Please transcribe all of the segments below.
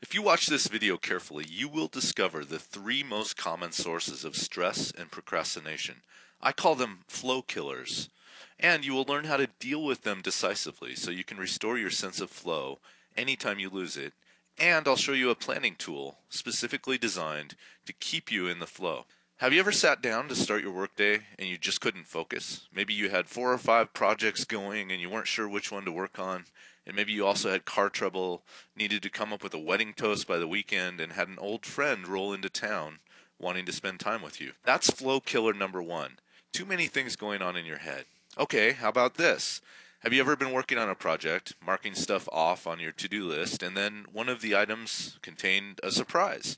If you watch this video carefully, you will discover the three most common sources of stress and procrastination. I call them flow killers. And you will learn how to deal with them decisively so you can restore your sense of flow anytime you lose it. And I'll show you a planning tool specifically designed to keep you in the flow. Have you ever sat down to start your workday and you just couldn't focus? Maybe you had 4 or 5 projects going and you weren't sure which one to work on. And maybe you also had car trouble, needed to come up with a wedding toast by the weekend, and had an old friend roll into town wanting to spend time with you. That's flow killer number 1. Too many things going on in your head. Okay, how about this? Have you ever been working on a project, marking stuff off on your to-do list, and then one of the items contained a surprise?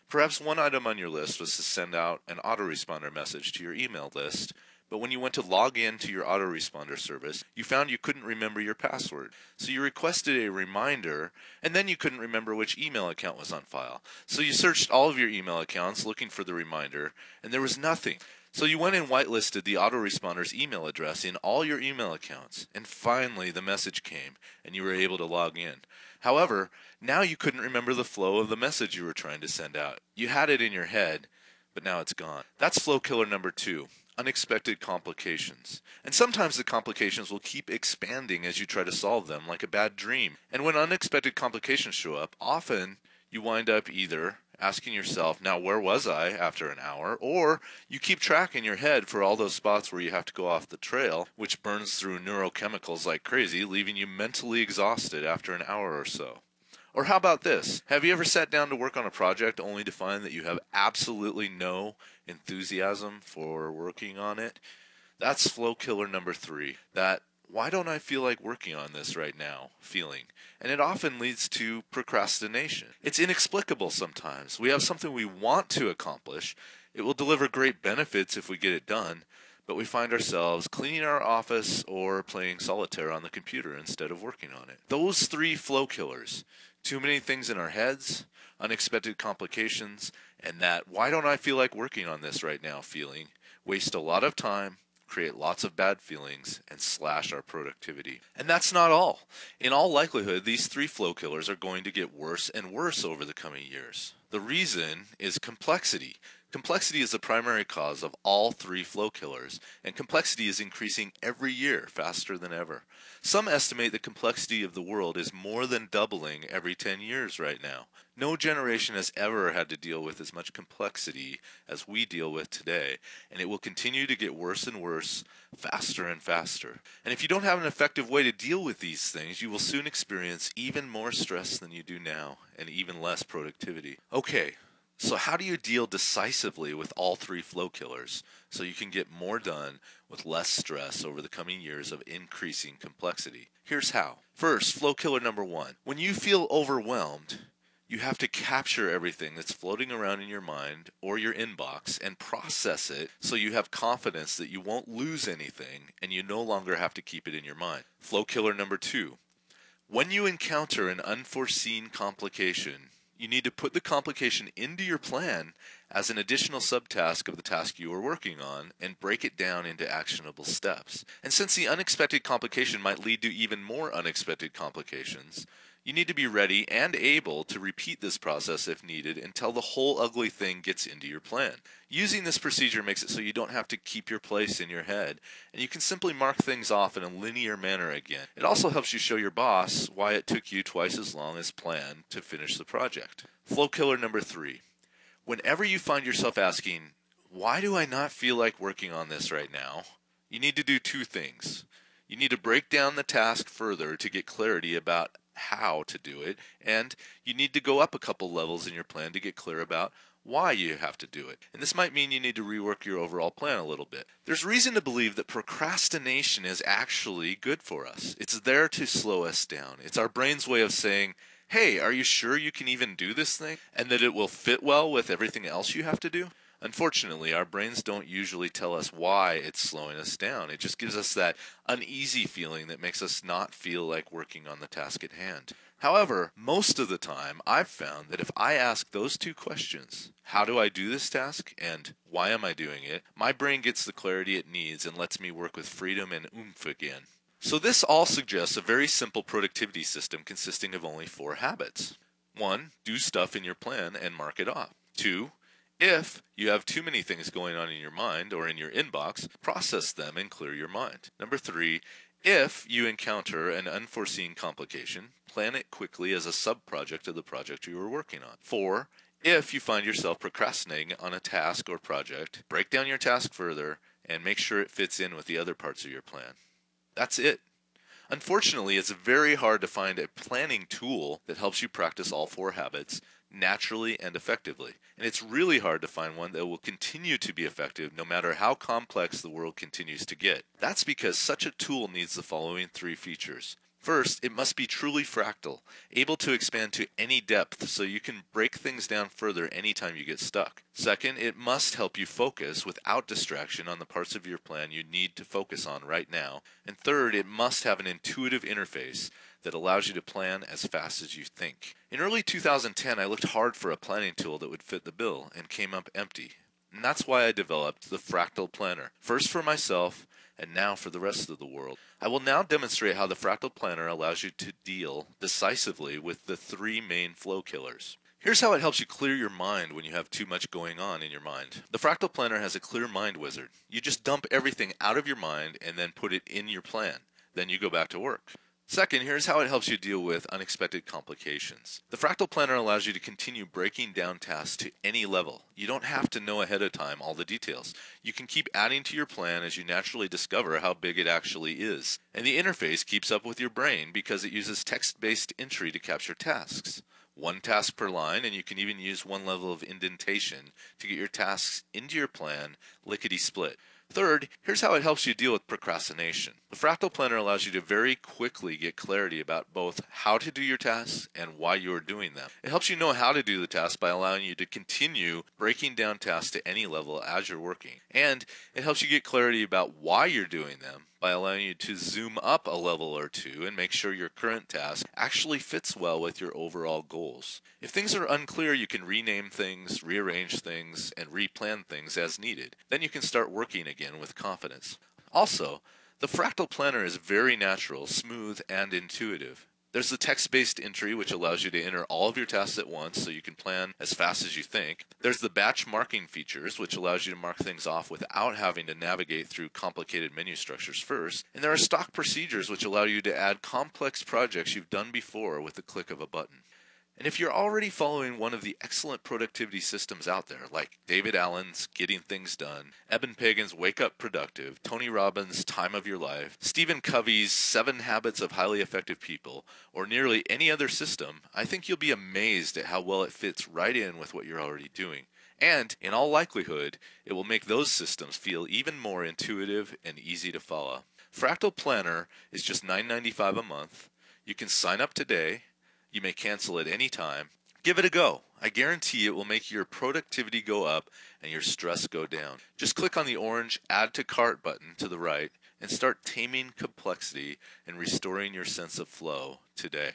Perhaps one item on your list was to send out an autoresponder message to your email list, but when you went to log in to your autoresponder service, you found you couldn't remember your password. So you requested a reminder, and then you couldn't remember which email account was on file. So you searched all of your email accounts looking for the reminder, and there was nothing. So you went and whitelisted the autoresponder's email address in all your email accounts, and finally the message came, and you were able to log in. However, now you couldn't remember the flow of the message you were trying to send out. You had it in your head, but now it's gone. That's flow killer number 2. Unexpected complications. And sometimes the complications will keep expanding as you try to solve them, like a bad dream. And when unexpected complications show up, often you wind up either asking yourself, now where was I after an hour? Or you keep track in your head for all those spots where you have to go off the trail, which burns through neurochemicals like crazy, leaving you mentally exhausted after an hour or so. Or how about this? Have you ever sat down to work on a project only to find that you have absolutely no enthusiasm for working on it? That's flow killer number 3. That why don't I feel like working on this right now feeling. And it often leads to procrastination. It's inexplicable sometimes. We have something we want to accomplish. It will deliver great benefits if we get it done, but we find ourselves cleaning our office or playing solitaire on the computer instead of working on it. Those 3 flow killers. Too many things in our heads, unexpected complications, and that why don't I feel like working on this right now feeling waste a lot of time, create lots of bad feelings, and slash our productivity. And that's not all. In all likelihood, these 3 flow killers are going to get worse and worse over the coming years. The reason is complexity. Complexity is the primary cause of all 3 flow killers, and complexity is increasing every year faster than ever. Some estimate the complexity of the world is more than doubling every 10 years right now. No generation has ever had to deal with as much complexity as we deal with today, and it will continue to get worse and worse, faster and faster. And if you don't have an effective way to deal with these things, you will soon experience even more stress than you do now, and even less productivity. Okay. So how do you deal decisively with all 3 flow killers so you can get more done with less stress over the coming years of increasing complexity? Here's how. First, flow killer number 1. When you feel overwhelmed, you have to capture everything that's floating around in your mind or your inbox and process it so you have confidence that you won't lose anything and you no longer have to keep it in your mind. Flow killer number 2. When you encounter an unforeseen complication, you need to put the complication into your plan as an additional subtask of the task you are working on and break it down into actionable steps. And since the unexpected complication might lead to even more unexpected complications, you need to be ready and able to repeat this process if needed until the whole ugly thing gets into your plan. Using this procedure makes it so you don't have to keep your place in your head, and you can simply mark things off in a linear manner again. It also helps you show your boss why it took you twice as long as planned to finish the project. Flow killer number 3. Whenever you find yourself asking, why do I not feel like working on this right now? You need to do 2 things. You need to break down the task further to get clarity about how to do it, and you need to go up a couple levels in your plan to get clear about why you have to do it. And this might mean you need to rework your overall plan a little bit. There's reason to believe that procrastination is actually good for us. It's there to slow us down. It's our brain's way of saying, hey, are you sure you can even do this thing? And that it will fit well with everything else you have to do? Unfortunately, our brains don't usually tell us why it's slowing us down. It just gives us that uneasy feeling that makes us not feel like working on the task at hand. However, most of the time, I've found that if I ask those 2 questions, how do I do this task and why am I doing it, my brain gets the clarity it needs and lets me work with freedom and oomph again. So this all suggests a very simple productivity system consisting of only 4 habits. 1. Do stuff in your plan and mark it off. 2. If you have too many things going on in your mind or in your inbox, process them and clear your mind. Number 3. If you encounter an unforeseen complication, plan it quickly as a sub-project of the project you are working on. 4. If you find yourself procrastinating on a task or project, break down your task further and make sure it fits in with the other parts of your plan. That's it. Unfortunately, it's very hard to find a planning tool that helps you practice all 4 habits naturally and effectively. And it's really hard to find one that will continue to be effective no matter how complex the world continues to get. That's because such a tool needs the following 3 features. First, it must be truly fractal, able to expand to any depth so you can break things down further anytime you get stuck. Second, it must help you focus without distraction on the parts of your plan you need to focus on right now. And third, it must have an intuitive interface that allows you to plan as fast as you think. In early 2010, I looked hard for a planning tool that would fit the bill and came up empty. And that's why I developed the Fractal Planner, first for myself and now for the rest of the world. I will now demonstrate how the Fractal Planner allows you to deal decisively with the 3 main flow killers. Here's how it helps you clear your mind when you have too much going on in your mind. The Fractal Planner has a clear mind wizard. You just dump everything out of your mind and then put it in your plan. Then you go back to work. Second, here's how it helps you deal with unexpected complications. The Fractal Planner allows you to continue breaking down tasks to any level. You don't have to know ahead of time all the details. You can keep adding to your plan as you naturally discover how big it actually is. And the interface keeps up with your brain because it uses text-based entry to capture tasks. 1 task per line, and you can even use 1 level of indentation to get your tasks into your plan lickety-split. Third, here's how it helps you deal with procrastination. The Fractal Planner allows you to very quickly get clarity about both how to do your tasks and why you are doing them. It helps you know how to do the task by allowing you to continue breaking down tasks to any level as you're working. And it helps you get clarity about why you're doing them by allowing you to zoom up a level or 2 and make sure your current task actually fits well with your overall goals. If things are unclear, you can rename things, rearrange things, and replan things as needed. Then you can start working again with confidence. Also, the Fractal Planner is very natural, smooth, and intuitive. There's the text-based entry, which allows you to enter all of your tasks at once so you can plan as fast as you think. There's the batch marking features, which allows you to mark things off without having to navigate through complicated menu structures first. And there are stock procedures, which allow you to add complex projects you've done before with the click of a button. And if you're already following one of the excellent productivity systems out there, like David Allen's Getting Things Done, Eben Pagan's Wake Up Productive, Tony Robbins' Time of Your Life, Stephen Covey's 7 Habits of Highly Effective People, or nearly any other system, I think you'll be amazed at how well it fits right in with what you're already doing. And, in all likelihood, it will make those systems feel even more intuitive and easy to follow. Fractal Planner is just $9.95 a month. You can sign up today. You may cancel at any time. Give it a go. I guarantee it will make your productivity go up and your stress go down. Just click on the orange Add to Cart button to the right and start taming complexity and restoring your sense of flow today.